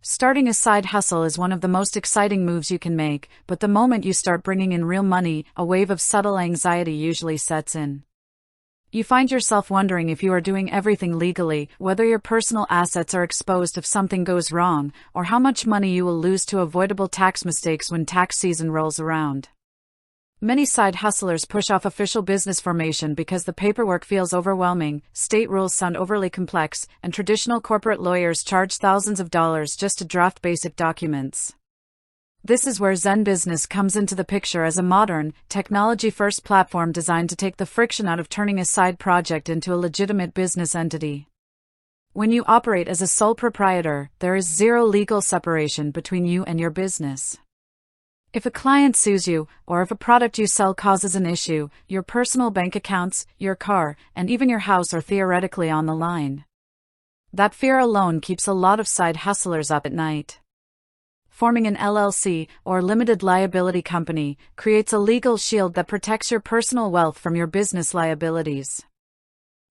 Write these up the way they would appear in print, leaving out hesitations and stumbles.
Starting a side hustle is one of the most exciting moves you can make, but the moment you start bringing in real money, a wave of subtle anxiety usually sets in. You find yourself wondering if you are doing everything legally, whether your personal assets are exposed if something goes wrong, or how much money you will lose to avoidable tax mistakes when tax season rolls around. Many side hustlers push off official business formation because the paperwork feels overwhelming, state rules sound overly complex, and traditional corporate lawyers charge thousands of dollars just to draft basic documents. This is where ZenBusiness comes into the picture as a modern, technology-first platform designed to take the friction out of turning a side project into a legitimate business entity. When you operate as a sole proprietor, there is zero legal separation between you and your business. If a client sues you, or if a product you sell causes an issue, your personal bank accounts, your car, and even your house are theoretically on the line. That fear alone keeps a lot of side hustlers up at night. Forming an LLC, or limited liability company, creates a legal shield that protects your personal wealth from your business liabilities.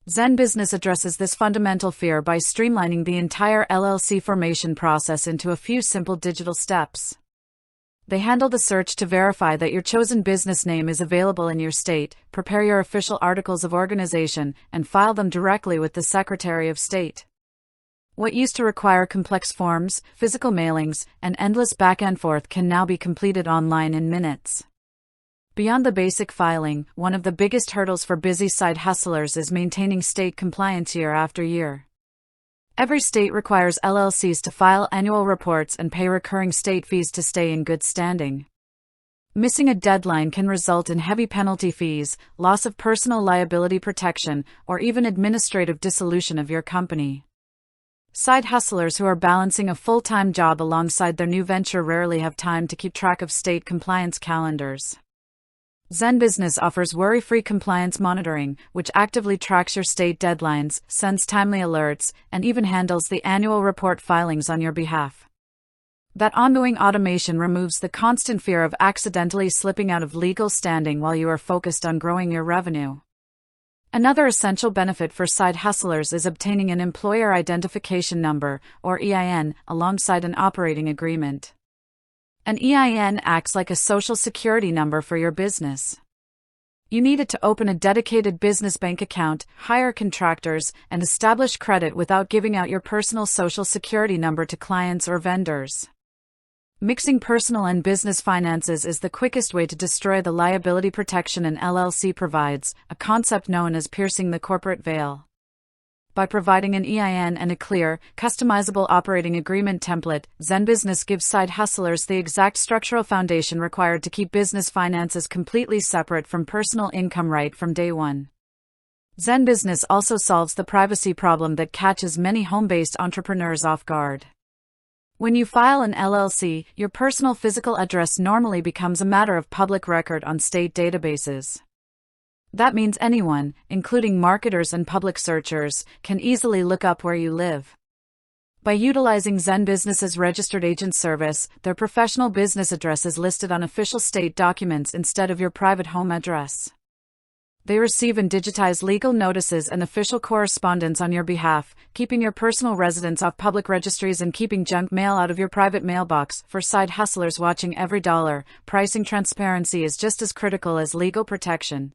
ZenBusiness addresses this fundamental fear by streamlining the entire LLC formation process into a few simple digital steps. They handle the search to verify that your chosen business name is available in your state, prepare your official articles of organization, and file them directly with the Secretary of State. What used to require complex forms, physical mailings, and endless back and forth can now be completed online in minutes. Beyond the basic filing, one of the biggest hurdles for busy side hustlers is maintaining state compliance year after year. Every state requires LLCs to file annual reports and pay recurring state fees to stay in good standing. Missing a deadline can result in heavy penalty fees, loss of personal liability protection, or even administrative dissolution of your company. Side hustlers who are balancing a full-time job alongside their new venture rarely have time to keep track of state compliance calendars. ZenBusiness offers worry-free compliance monitoring, which actively tracks your state deadlines, sends timely alerts, and even handles the annual report filings on your behalf. That ongoing automation removes the constant fear of accidentally slipping out of legal standing while you are focused on growing your revenue. Another essential benefit for side hustlers is obtaining an employer identification number, or EIN, alongside an operating agreement. An EIN acts like a social security number for your business. You need it to open a dedicated business bank account, hire contractors, and establish credit without giving out your personal social security number to clients or vendors. Mixing personal and business finances is the quickest way to destroy the liability protection an LLC provides, a concept known as piercing the corporate veil. By providing an EIN and a clear, customizable operating agreement template, ZenBusiness gives side hustlers the exact structural foundation required to keep business finances completely separate from personal income right from day one. ZenBusiness also solves the privacy problem that catches many home-based entrepreneurs off guard. When you file an LLC, your personal physical address normally becomes a matter of public record on state databases. That means anyone, including marketers and public searchers, can easily look up where you live. By utilizing ZenBusiness's registered agent service, their professional business address is listed on official state documents instead of your private home address. They receive and digitize legal notices and official correspondence on your behalf, keeping your personal residence off public registries and keeping junk mail out of your private mailbox. For side hustlers watching every dollar, pricing transparency is just as critical as legal protection.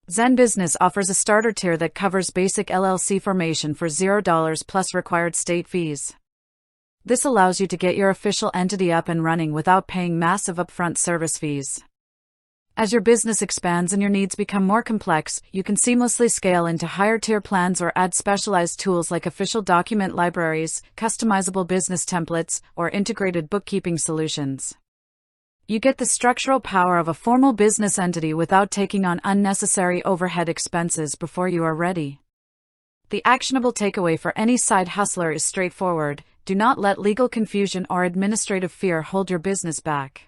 ZenBusiness offers a starter tier that covers basic LLC formation for $0 plus required state fees. This allows you to get your official entity up and running without paying massive upfront service fees. As your business expands and your needs become more complex, you can seamlessly scale into higher tier plans or add specialized tools like official document libraries, customizable business templates, or integrated bookkeeping solutions. You get the structural power of a formal business entity without taking on unnecessary overhead expenses before you are ready. The actionable takeaway for any side hustler is straightforward: do not let legal confusion or administrative fear hold your business back.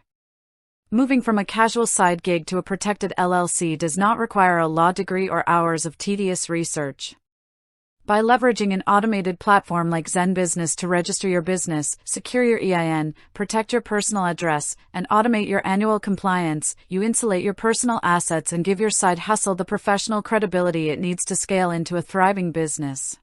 Moving from a casual side gig to a protected LLC does not require a law degree or hours of tedious research. By leveraging an automated platform like ZenBusiness to register your business, secure your EIN, protect your personal address, and automate your annual compliance, you insulate your personal assets and give your side hustle the professional credibility it needs to scale into a thriving business.